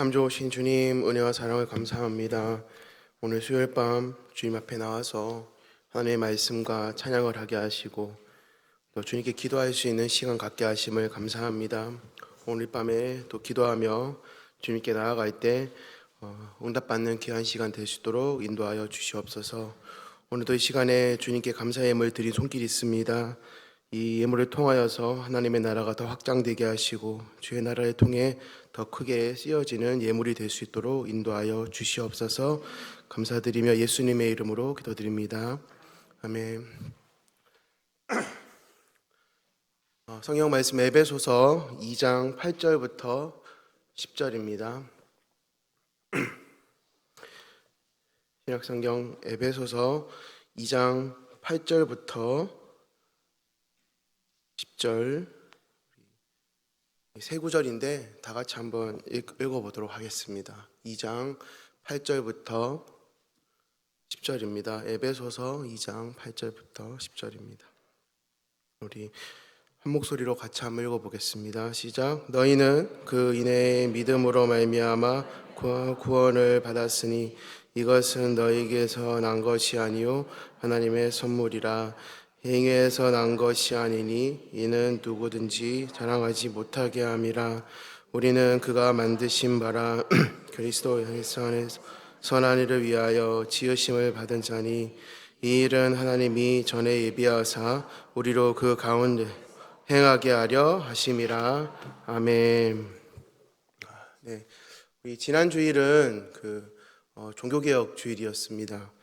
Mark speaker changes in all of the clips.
Speaker 1: 참 좋으신 주님 은혜와 사랑을 감사합니다. 오늘 수요일 밤 주님 앞에 나와서 하나님의 말씀과 찬양을 하게 하시고 또 주님께 기도할 수 있는 시간 갖게 하심을 감사합니다. 오늘 밤에 또 기도하며 주님께 나아갈 때 응답받는 귀한 시간 될 수 있도록 인도하여 주시옵소서. 오늘도 이 시간에 주님께 감사의 예물 드린 손길이 있습니다. 이 예물을 통하여서 하나님의 나라가 더 확장되게 하시고 주의 나라를 통해 더 크게 쓰여지는 예물이 될 수 있도록 인도하여 주시옵소서. 감사드리며 예수님의 이름으로 기도드립니다. 아멘. 성경 말씀 에베소서 2장 8절부터 10절입니다. 신약성경 에베소서 2장 8절부터 10절 세 구절인데 다 같이 한번 읽어보도록 하겠습니다. 2장 8절부터 10절입니다. 에베소서 2장 8절부터 10절입니다. 우리 한 목소리로 같이 한번 읽어보겠습니다. 시작. 너희는 그 인내의 믿음으로 말미암아 구원을 받았으니 이것은 너희에게서 난 것이 아니요 하나님의 선물이라. 행위에서 난 것이 아니니 이는 누구든지 자랑하지 못하게 함이라. 우리는 그가 만드신 바라 그리스도 안에서 선한 일을 위하여 지으심을 받은 자니 이 일은 하나님이 전에 예비하사 우리로 그 가운데 행하게 하려 하심이라. 아멘. 네, 우리 지난 주일은 종교개혁 주일이었습니다.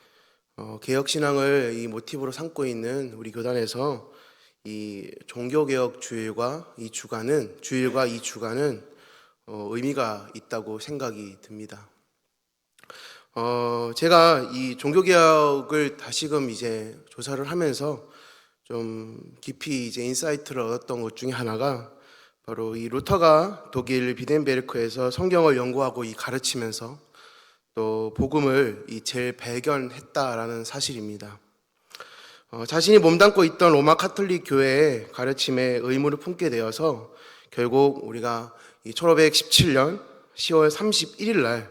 Speaker 1: 개혁신앙을 이 모티브로 삼고 있는 우리 교단에서 이 종교개혁 주일과 이 주간은 의미가 있다고 생각이 듭니다. 제가 이 종교개혁을 다시금 이제 조사를 하면서 좀 깊이 이제 인사이트를 얻었던 것 중에 하나가 바로 이 루터가 독일 비덴베르크에서 성경을 연구하고 가르치면서 또 복음을 재발견했다라는 사실입니다. 자신이 몸담고 있던 로마 카톨릭 교회의 가르침에 의문을 품게 되어서 결국 우리가 1517년 10월 31일 날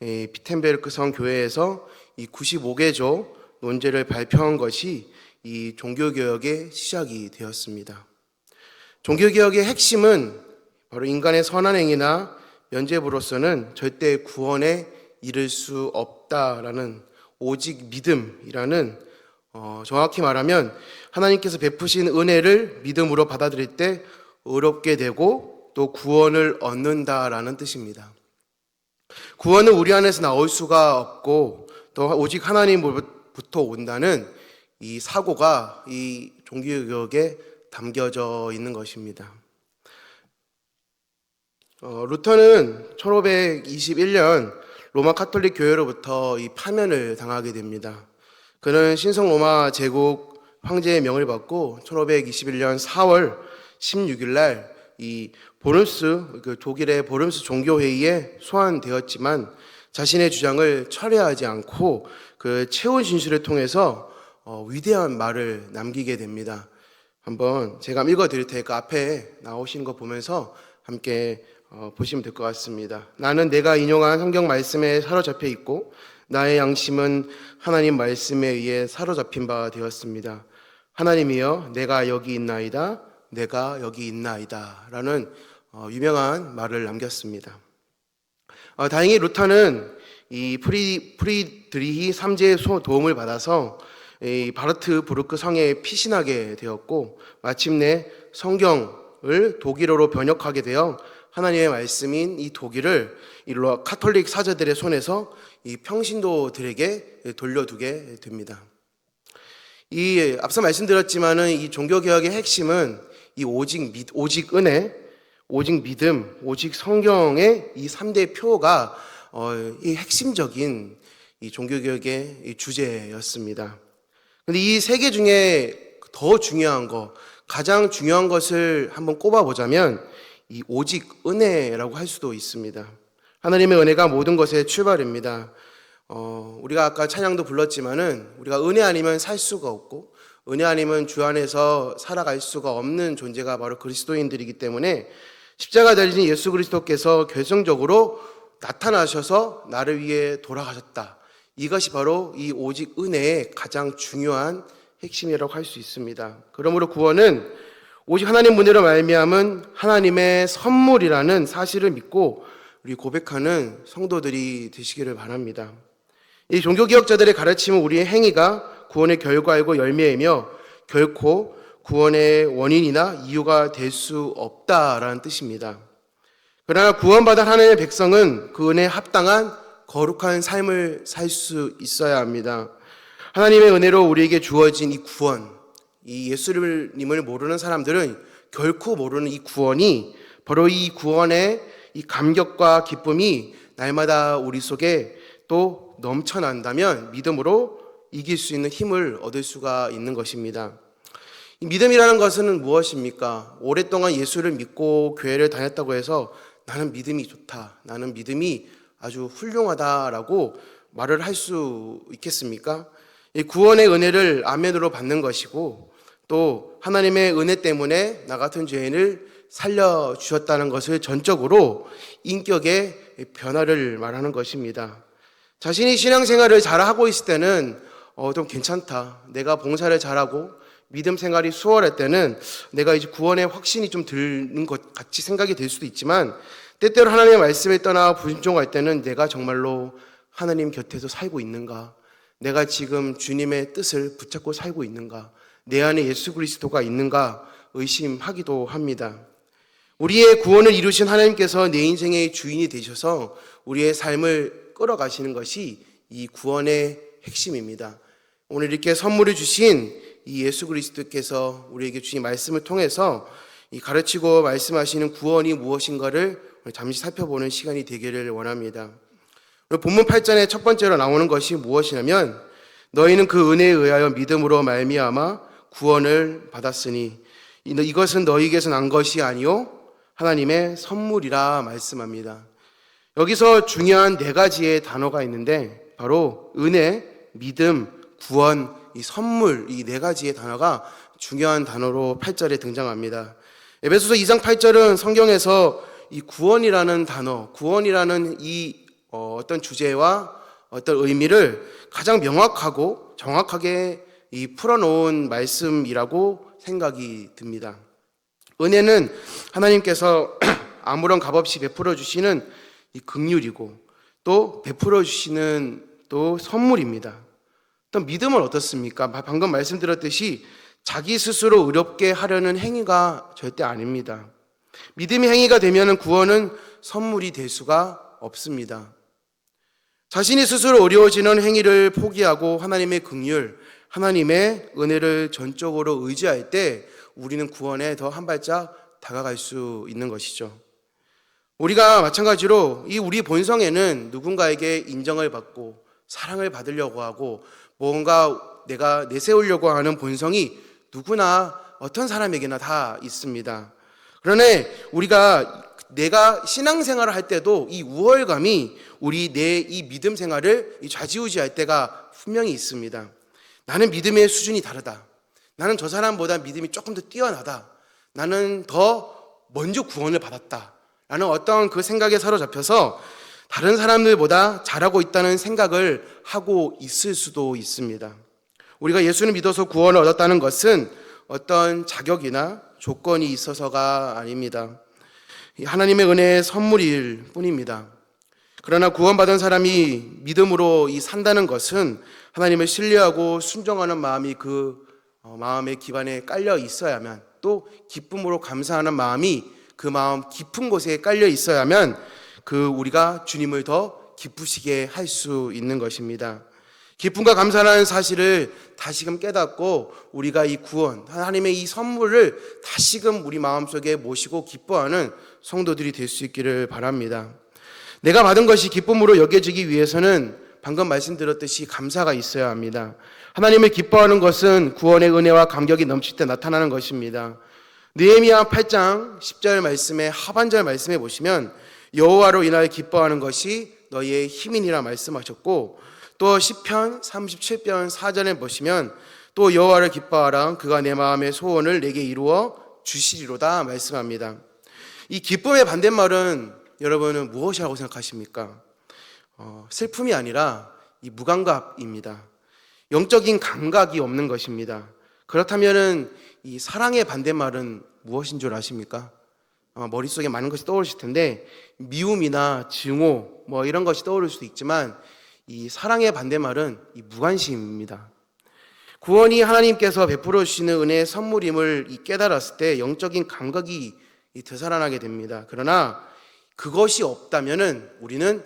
Speaker 1: 비텐베르크 성 교회에서 이 95개조 논제를 발표한 것이 이 종교개혁의 시작이 되었습니다. 종교개혁의 핵심은 바로 인간의 선한 행위나 면죄부로서는 절대 구원에 이를 수 없다라는 오직 믿음이라는 정확히 말하면 하나님께서 베푸신 은혜를 믿음으로 받아들일 때 의롭게 되고 또 구원을 얻는다라는 뜻입니다. 구원은 우리 안에서 나올 수가 없고 또 오직 하나님으로부터 온다는 이 사고가 이 종교개혁에 담겨져 있는 것입니다. 루터는 1521년 로마 카톨릭 교회로부터 이 파면을 당하게 됩니다. 그는 신성 로마 제국 황제의 명을 받고 1521년 4월 16일 날 이 독일의 보름스 종교회의에 소환되었지만 자신의 주장을 철회하지 않고 그 채운 진술을 통해서 위대한 말을 남기게 됩니다. 한번 제가 읽어드릴 테니까 앞에 나오시는 거 보면서 함께 보시면 될 것 같습니다. 나는 내가 인용한 성경 말씀에 사로잡혀 있고 나의 양심은 하나님 말씀에 의해 사로잡힌 바 되었습니다. 하나님이여 내가 여기 있나이다 내가 여기 있나이다 라는 유명한 말을 남겼습니다. 다행히 루터는 이 프리드리히 3세의 도움을 받아서 이 바르트부르크 성에 피신하게 되었고 마침내 성경을 독일어로 번역하게 되어 하나님의 말씀인 이 독일을 카톨릭 사제들의 손에서 이 평신도들에게 돌려두게 됩니다. 이 앞서 말씀드렸지만은 이 종교개혁의 핵심은 이 오직 은혜, 오직 믿음, 오직 성경의 이 3대 표가 이 핵심적인 이 종교개혁의 이 주제였습니다. 근데 이 세 개 중에 더 중요한 가장 중요한 것을 한번 꼽아보자면 이 오직 은혜라고 할 수도 있습니다. 하나님의 은혜가 모든 것의 출발입니다. 우리가 아까 찬양도 불렀지만은 우리가 은혜 아니면 살 수가 없고 은혜 아니면 주 안에서 살아갈 수가 없는 존재가 바로 그리스도인들이기 때문에 십자가 달리신 예수 그리스도께서 결정적으로 나타나셔서 나를 위해 돌아가셨다. 이것이 바로 이 오직 은혜의 가장 중요한 핵심이라고 할 수 있습니다. 그러므로 구원은 오직 하나님 은혜로 말미암은 하나님의 선물이라는 사실을 믿고 우리 고백하는 성도들이 되시기를 바랍니다. 이 종교개혁자들의 가르침은 우리의 행위가 구원의 결과이고 열매이며 결코 구원의 원인이나 이유가 될 수 없다라는 뜻입니다. 그러나 구원받은 하나님의 백성은 그 은혜에 합당한 거룩한 삶을 살 수 있어야 합니다. 하나님의 은혜로 우리에게 주어진 이 구원, 이 예수님을 모르는 사람들은 결코 모르는 이 구원이 바로 이 구원의 이 감격과 기쁨이 날마다 우리 속에 또 넘쳐난다면 믿음으로 이길 수 있는 힘을 얻을 수가 있는 것입니다. 이 믿음이라는 것은 무엇입니까? 오랫동안 예수를 믿고 교회를 다녔다고 해서 나는 믿음이 좋다, 나는 믿음이 아주 훌륭하다라고 말을 할 수 있겠습니까? 이 구원의 은혜를 아멘으로 받는 것이고 또 하나님의 은혜 때문에 나 같은 죄인을 살려주셨다는 것을 전적으로 인격의 변화를 말하는 것입니다. 자신이 신앙생활을 잘하고 있을 때는 좀 괜찮다. 내가 봉사를 잘하고 믿음 생활이 수월할 때는 내가 이제 구원의 확신이 좀 드는 것 같이 생각이 될 수도 있지만 때때로 하나님의 말씀을 떠나 불순종할 때는 내가 정말로 하나님 곁에서 살고 있는가? 내가 지금 주님의 뜻을 붙잡고 살고 있는가? 내 안에 예수 그리스도가 있는가? 의심하기도 합니다. 우리의 구원을 이루신 하나님께서 내 인생의 주인이 되셔서 우리의 삶을 끌어가시는 것이 이 구원의 핵심입니다. 오늘 이렇게 선물을 주신 이 예수 그리스도께서 우리에게 주신 말씀을 통해서 이 가르치고 말씀하시는 구원이 무엇인가를 잠시 살펴보는 시간이 되기를 원합니다. 본문 8장의 첫 번째로 나오는 것이 무엇이냐면 너희는 그 은혜에 의하여 믿음으로 말미암아 구원을 받았으니 이것은 너희에게서 난 것이 아니요 하나님의 선물이라 말씀합니다. 여기서 중요한 네 가지의 단어가 있는데 바로 은혜, 믿음, 구원, 이 선물, 이 네 가지의 단어가 중요한 단어로 8절에 등장합니다. 에베소서 2장 8절은 성경에서 이 구원이라는 단어, 구원이라는 이 어떤 주제와 어떤 의미를 가장 명확하고 정확하게 이 풀어놓은 말씀이라고 생각이 듭니다. 은혜는 하나님께서 아무런 값없이 베풀어 주시는 이 긍휼이고 또 베풀어 주시는 또 선물입니다. 또 믿음은 어떻습니까? 방금 말씀드렸듯이 자기 스스로 의롭게 하려는 행위가 절대 아닙니다. 믿음이 행위가 되면 구원은 선물이 될 수가 없습니다. 자신이 스스로 어려워지는 행위를 포기하고 하나님의 긍휼, 하나님의 은혜를 전적으로 의지할 때 우리는 구원에 더 한 발짝 다가갈 수 있는 것이죠. 우리가 마찬가지로 이 우리 본성에는 누군가에게 인정을 받고 사랑을 받으려고 하고 뭔가 내가 내세우려고 하는 본성이 누구나 어떤 사람에게나 다 있습니다. 그러나 내가 신앙생활을 할 때도 이 우월감이 우리 내 이 믿음 생활을 좌지우지할 때가 분명히 있습니다. 나는 믿음의 수준이 다르다. 나는 저 사람보다 믿음이 조금 더 뛰어나다. 나는 더 먼저 구원을 받았다. 라는 어떤 그 생각에 사로잡혀서 다른 사람들보다 잘하고 있다는 생각을 하고 있을 수도 있습니다. 우리가 예수를 믿어서 구원을 얻었다는 것은 어떤 자격이나 조건이 있어서가 아닙니다. 하나님의 은혜의 선물일 뿐입니다. 그러나 구원받은 사람이 믿음으로 산다는 것은 하나님을 신뢰하고 순종하는 마음이 그 마음의 기반에 깔려 있어야만, 또 기쁨으로 감사하는 마음이 그 마음 깊은 곳에 깔려 있어야만 우리가 주님을 더 기쁘시게 할 수 있는 것입니다. 기쁨과 감사라는 사실을 다시금 깨닫고 우리가 이 구원, 하나님의 이 선물을 다시금 우리 마음속에 모시고 기뻐하는 성도들이 될 수 있기를 바랍니다. 내가 받은 것이 기쁨으로 여겨지기 위해서는 방금 말씀드렸듯이 감사가 있어야 합니다. 하나님을 기뻐하는 것은 구원의 은혜와 감격이 넘칠 때 나타나는 것입니다. 느헤미야 8장 10절 말씀의 하반절 말씀에 보시면 여호와로 인하여 기뻐하는 것이 너희의 힘이니라 말씀하셨고, 또 시편 37편 4절에 보시면 또 여호와를 기뻐하라 그가 내 마음의 소원을 내게 이루어 주시리로다 말씀합니다. 이 기쁨의 반대말은 여러분은 무엇이라고 생각하십니까? 슬픔이 아니라 이 무감각입니다. 영적인 감각이 없는 것입니다. 그렇다면은 이 사랑의 반대말은 무엇인 줄 아십니까? 머릿속에 많은 것이 떠오르실 텐데 미움이나 증오 뭐 이런 것이 떠오를 수도 있지만 이 사랑의 반대말은 이 무관심입니다. 구원이 하나님께서 베풀어 주시는 은혜의 선물임을 깨달았을 때 영적인 감각이 되살아나게 됩니다. 그러나 그것이 없다면은 우리는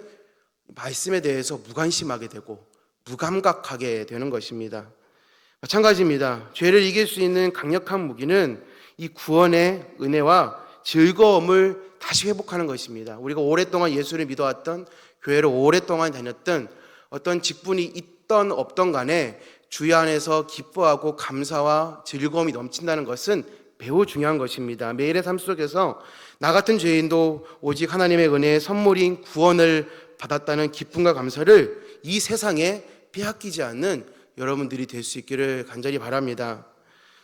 Speaker 1: 말씀에 대해서 무관심하게 되고 무감각하게 되는 것입니다. 마찬가지입니다. 죄를 이길 수 있는 강력한 무기는 이 구원의 은혜와 즐거움을 다시 회복하는 것입니다. 우리가 오랫동안 예수를 믿어왔던, 교회를 오랫동안 다녔던, 어떤 직분이 있던 없던 간에 주의 안에서 기뻐하고 감사와 즐거움이 넘친다는 것은 매우 중요한 것입니다. 매일의 삶 속에서 나 같은 죄인도 오직 하나님의 은혜의 선물인 구원을 받았다는 기쁨과 감사를 이 세상에 빼앗기지 않는 여러분들이 될 수 있기를 간절히 바랍니다.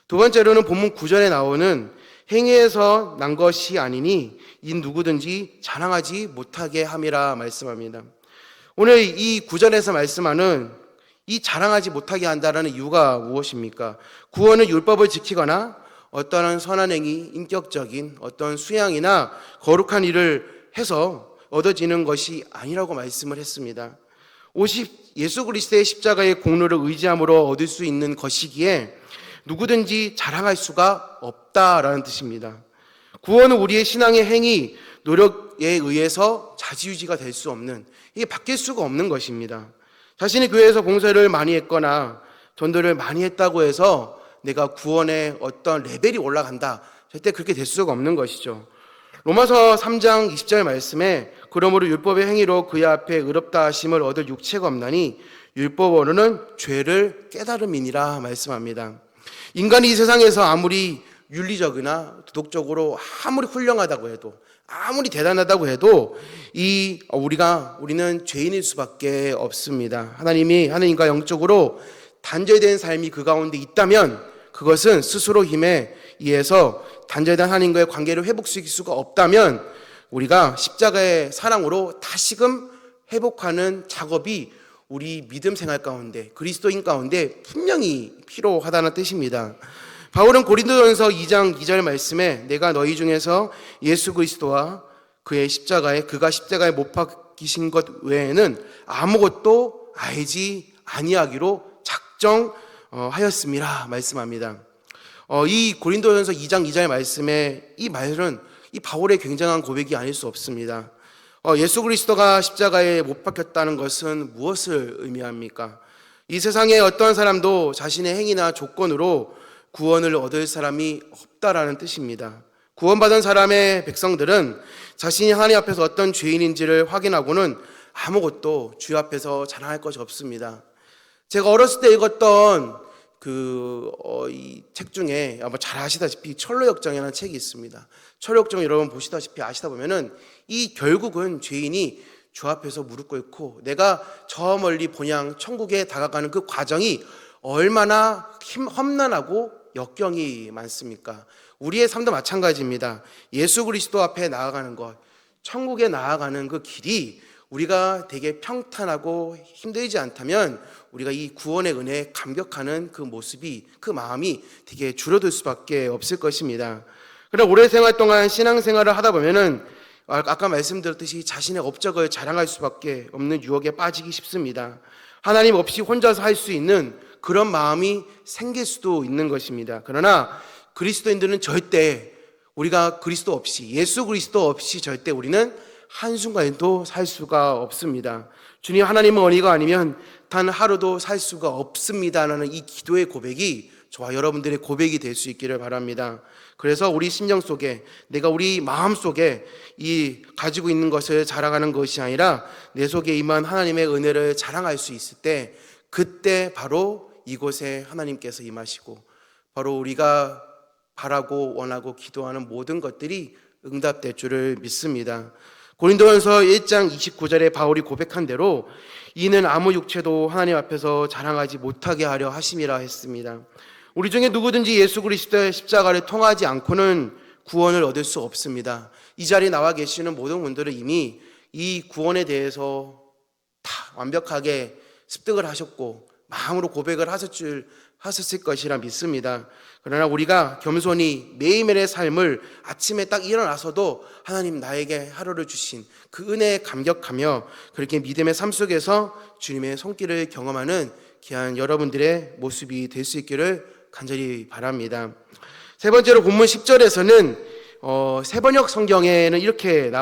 Speaker 1: 두 번째로는 본문 9절에 나오는 행위에서 난 것이 아니니 이 누구든지 자랑하지 못하게 함이라 말씀합니다. 오늘 이 9절에서 말씀하는 이 자랑하지 못하게 한다는 이유가 무엇입니까? 구원은 율법을 지키거나 어떠한 선한 행위, 인격적인 어떤 수양이나 거룩한 일을 해서 얻어지는 것이 아니라고 말씀을 했습니다. 예수 그리스도의 십자가의 공로를 의지함으로 얻을 수 있는 것이기에 누구든지 자랑할 수가 없다라는 뜻입니다. 구원은 우리의 신앙의 행위, 노력에 의해서 자지우지가 될 수 없는, 이게 바뀔 수가 없는 것입니다. 자신이 교회에서 봉사를 많이 했거나 전도를 많이 했다고 해서 내가 구원의 어떤 레벨이 올라간다, 절대 그렇게 될 수가 없는 것이죠. 로마서 3장 20절 말씀에 그러므로 율법의 행위로 그의 앞에 의롭다 하심을 얻을 육체가 없나니 율법으로는 죄를 깨달음이니라 말씀합니다. 인간이 이 세상에서 아무리 윤리적이나 도덕적으로 아무리 훌륭하다고 해도, 아무리 대단하다고 해도 우리는 죄인일 수밖에 없습니다. 하나님과 영적으로 단절된 삶이 그 가운데 있다면 그것은 스스로 힘에 의해서 단절된 하나님과의 관계를 회복시킬 수가 없다면 우리가 십자가의 사랑으로 다시금 회복하는 작업이 우리 믿음 생활 가운데, 그리스도인 가운데 분명히 필요하다는 뜻입니다. 바울은 고린도전서 2장 2절 말씀에 내가 너희 중에서 예수 그리스도와 그가 십자가에 못 박히신 것 외에는 아무것도 알지 아니하기로 작정하였음이라 말씀합니다. 이 고린도전서 2장 2절 말씀에 이 말은 이 바울의 굉장한 고백이 아닐 수 없습니다. 예수 그리스도가 십자가에 못 박혔다는 것은 무엇을 의미합니까? 이 세상에 어떤 사람도 자신의 행위나 조건으로 구원을 얻을 사람이 없다라는 뜻입니다. 구원받은 사람의 백성들은 자신이 하나님 앞에서 어떤 죄인인지를 확인하고는 아무것도 주 앞에서 자랑할 것이 없습니다. 제가 어렸을 때 읽었던 이 책 중에 아마 잘 아시다시피 철로역정이라는 책이 있습니다. 철로역정 여러분 보시다시피 아시다 보면은 이 결국은 죄인이 주 앞에서 무릎 꿇고 내가 저 멀리 본향 천국에 다가가는 그 과정이 얼마나 험난하고 역경이 많습니까? 우리의 삶도 마찬가지입니다. 예수 그리스도 앞에 나아가는 것, 천국에 나아가는 그 길이 우리가 되게 평탄하고 힘들지 않다면 우리가 이 구원의 은혜에 감격하는 그 모습이, 그 마음이 되게 줄어들 수밖에 없을 것입니다. 그러나 오랜 생활 동안 신앙생활을 하다 보면은 아까 말씀드렸듯이 자신의 업적을 자랑할 수밖에 없는 유혹에 빠지기 쉽습니다. 하나님 없이 혼자서 할 수 있는 그런 마음이 생길 수도 있는 것입니다. 그러나 그리스도인들은 절대 우리가 그리스도 없이, 예수 그리스도 없이 절대 우리는 한순간에도 살 수가 없습니다. 주님, 하나님의 언의가 아니면 단 하루도 살 수가 없습니다라는 이 기도의 고백이 저와 여러분들의 고백이 될 수 있기를 바랍니다. 그래서 우리 심령 속에, 내가 우리 마음 속에 이 가지고 있는 것을 자랑하는 것이 아니라 내 속에 임한 하나님의 은혜를 자랑할 수 있을 때, 그때 바로 이곳에 하나님께서 임하시고 바로 우리가 바라고 원하고 기도하는 모든 것들이 응답될 줄을 믿습니다. 고린도전서 1장 29절에 바울이 고백한 대로 이는 아무 육체도 하나님 앞에서 자랑하지 못하게 하려 하심이라 했습니다. 우리 중에 누구든지 예수 그리스도의 십자가를 통하지 않고는 구원을 얻을 수 없습니다. 이 자리에 나와 계시는 모든 분들은 이미 이 구원에 대해서 다 완벽하게 습득을 하셨고 마음으로 고백을 하셨을 것이라 믿습니다. 그러나 우리가 겸손히 매일매일의 삶을 아침에 딱 일어나서도 하나님 나에게 하루를 주신 그 은혜에 감격하며 그렇게 믿음의 삶 속에서 주님의 손길을 경험하는 귀한 여러분들의 모습이 될 수 있기를 간절히 바랍니다. 세 번째로 본문 10절에서는 세번역 성경에는 이렇게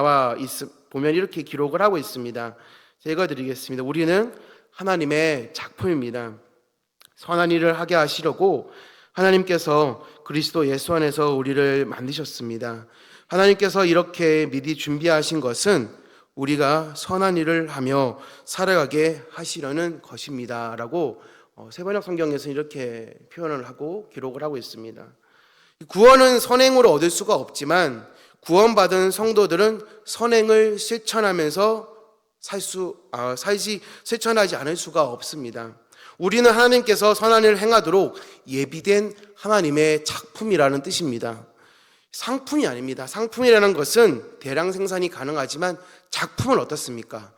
Speaker 1: 보면 이렇게 기록을 하고 있습니다. 제가 드리겠습니다. 우리는 하나님의 작품입니다. 선한 일을 하게 하시려고 하나님께서 그리스도 예수 안에서 우리를 만드셨습니다. 하나님께서 이렇게 미리 준비하신 것은 우리가 선한 일을 하며 살아가게 하시려는 것입니다. 라고 세번역 성경에서는 이렇게 표현을 하고 기록을 하고 있습니다. 구원은 선행으로 얻을 수가 없지만 구원받은 성도들은 선행을 실천하면서 실천하지 않을 수가 없습니다. 우리는 하나님께서 선한 일을 행하도록 예비된 하나님의 작품이라는 뜻입니다. 상품이 아닙니다. 상품이라는 것은 대량 생산이 가능하지만 작품은 어떻습니까?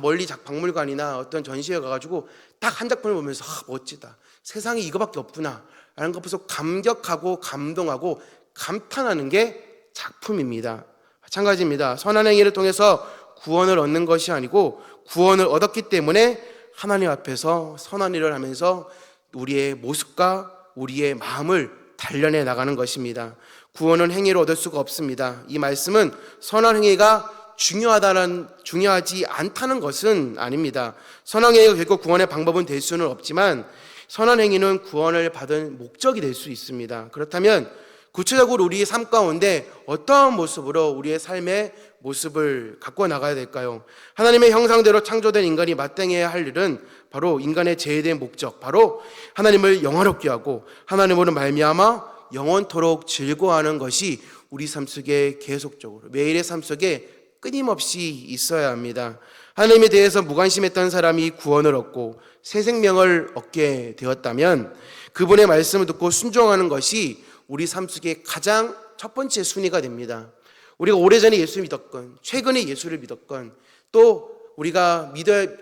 Speaker 1: 멀리 박물관이나 어떤 전시회 가가지고 딱 한 작품을 보면서 멋지다. 세상에 이거밖에 없구나. 라는 것 보면서 감격하고 감동하고 감탄하는 게 작품입니다. 마찬가지입니다. 선한 행위를 통해서 구원을 얻는 것이 아니고 구원을 얻었기 때문에 하나님 앞에서 선한 일을 하면서 우리의 모습과 우리의 마음을 단련해 나가는 것입니다. 구원은 행위로 얻을 수가 없습니다. 이 말씀은 선한 행위가 중요하지 않다는 것은 아닙니다. 선한 행위가 결국 구원의 방법은 될 수는 없지만 선한 행위는 구원을 받은 목적이 될 수 있습니다. 그렇다면 구체적으로 우리의 삶 가운데 어떠한 모습으로 우리의 삶의 모습을 갖고 나가야 될까요? 하나님의 형상대로 창조된 인간이 마땅해야 할 일은 바로 인간의 제외된 목적, 바로 하나님을 영화롭게 하고 하나님으로 말미암아 영원토록 즐거워하는 것이 우리 삶 속에 계속적으로 매일의 삶 속에 끊임없이 있어야 합니다. 하나님에 대해서 무관심했던 사람이 구원을 얻고 새 생명을 얻게 되었다면 그분의 말씀을 듣고 순종하는 것이 우리 삶 속에 가장 첫 번째 순위가 됩니다. 우리가 오래전에 예수를 믿었건 최근에 예수를 믿었건 또 우리가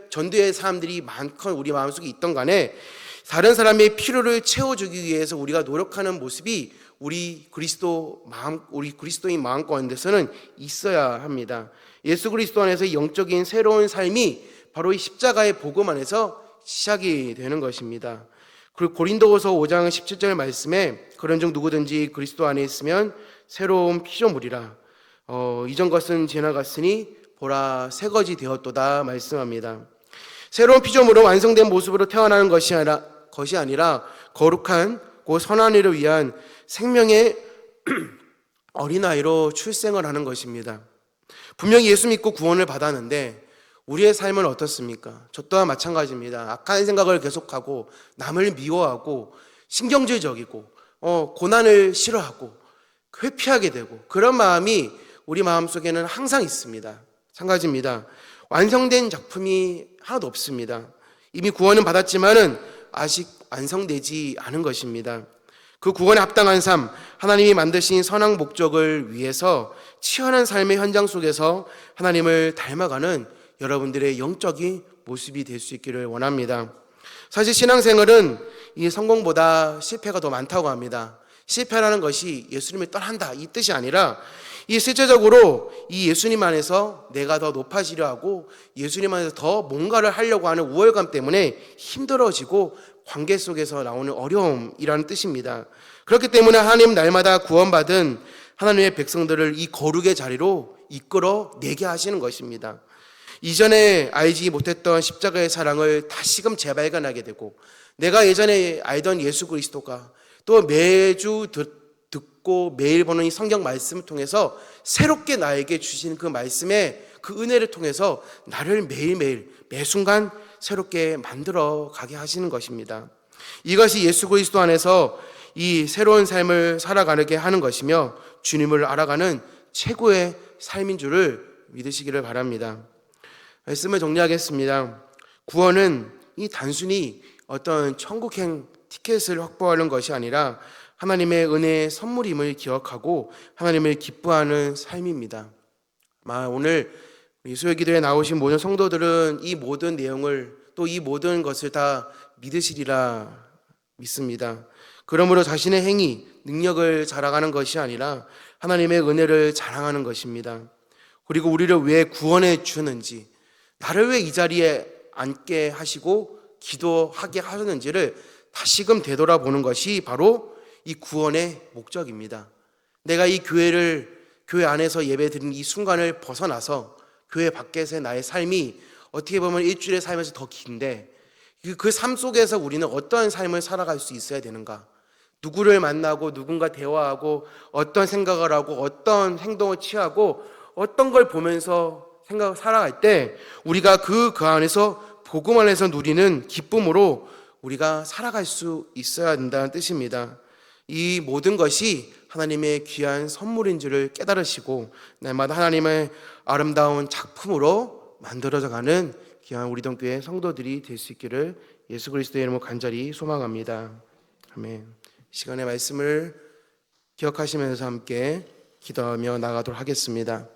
Speaker 1: 전도의 사람들이 많건 우리 마음속에 있던 간에 다른 사람의 필요를 채워주기 위해서 우리가 노력하는 모습이 우리 그리스도인 마음 가운데서는 있어야 합니다. 예수 그리스도 안에서 영적인 새로운 삶이 바로 이 십자가의 복음 안에서 시작이 되는 것입니다. 그리고 고린도후서 5장 17절 말씀에 그런즉 누구든지 그리스도 안에 있으면 새로운 피조물이라 이전 것은 지나갔으니 보라 새 것이 되었도다 말씀합니다. 새로운 피조물은 완성된 모습으로 태어나는 것이 아니라 거룩한 그 선한 일을 위한 생명의 어린아이로 출생을 하는 것입니다. 분명히 예수 믿고 구원을 받았는데 우리의 삶은 어떻습니까? 저 또한 마찬가지입니다. 악한 생각을 계속하고 남을 미워하고 신경질적이고 고난을 싫어하고 회피하게 되고 그런 마음이 우리 마음속에는 항상 있습니다. 마찬가지입니다. 완성된 작품이 하나도 없습니다. 이미 구원은 받았지만은 아직 완성되지 않은 것입니다. 그 구원에 합당한 삶, 하나님이 만드신 선한 목적을 위해서 치열한 삶의 현장 속에서 하나님을 닮아가는 여러분들의 영적인 모습이 될 수 있기를 원합니다. 사실 신앙생활은 이 성공보다 실패가 더 많다고 합니다. 실패라는 것이 예수님을 떠난다 이 뜻이 아니라 이 실제적으로 이 예수님 안에서 내가 더 높아지려 하고 예수님 안에서 더 뭔가를 하려고 하는 우월감 때문에 힘들어지고 관계 속에서 나오는 어려움이라는 뜻입니다. 그렇기 때문에 하나님 날마다 구원받은 하나님의 백성들을 이 거룩의 자리로 이끌어내게 하시는 것입니다. 이전에 알지 못했던 십자가의 사랑을 다시금 재발견하게 되고 내가 예전에 알던 예수 그리스도가 또 매주 듣고 매일 보는 이 성경 말씀을 통해서 새롭게 나에게 주신 그 말씀의 그 은혜를 통해서 나를 매일매일 매순간 새롭게 만들어 가게 하시는 것입니다. 이것이 예수 그리스도 안에서 이 새로운 삶을 살아가게 하는 것이며 주님을 알아가는 최고의 삶인 줄을 믿으시기를 바랍니다. 말씀을 정리하겠습니다. 구원은 이 단순히 어떤 천국행 티켓을 확보하는 것이 아니라 하나님의 은혜의 선물임을 기억하고 하나님을 기뻐하는 삶입니다. 오늘 우리 수요기도에 나오신 모든 성도들은 이 모든 내용을 또 이 모든 것을 다 믿으시리라 믿습니다. 그러므로 자신의 행위, 능력을 자랑하는 것이 아니라 하나님의 은혜를 자랑하는 것입니다. 그리고 우리를 왜 구원해 주는지, 나를 왜 이 자리에 앉게 하시고 기도하게 하셨는지를 다시금 되돌아보는 것이 바로 이 구원의 목적입니다. 내가 이 교회 안에서 예배드린 이 순간을 벗어나서 교회 밖에서의 나의 삶이 어떻게 보면 일주일의 삶에서 더 긴데 그 삶 속에서 우리는 어떠한 삶을 살아갈 수 있어야 되는가? 누구를 만나고 누군가 대화하고 어떤 생각을 하고 어떤 행동을 취하고 어떤 걸 보면서 살아갈 때 우리가 그 안에서 복음 안에서 누리는 기쁨으로 우리가 살아갈 수 있어야 된다는 뜻입니다. 이 모든 것이 하나님의 귀한 선물인 줄을 깨달으시고 날마다 하나님의 아름다운 작품으로 만들어져가는 귀한 우리 동교회 성도들이 될 수 있기를 예수 그리스도의 이름으로 간절히 소망합니다. 아멘. 시간의 말씀을 기억하시면서 함께 기도하며 나가도록 하겠습니다.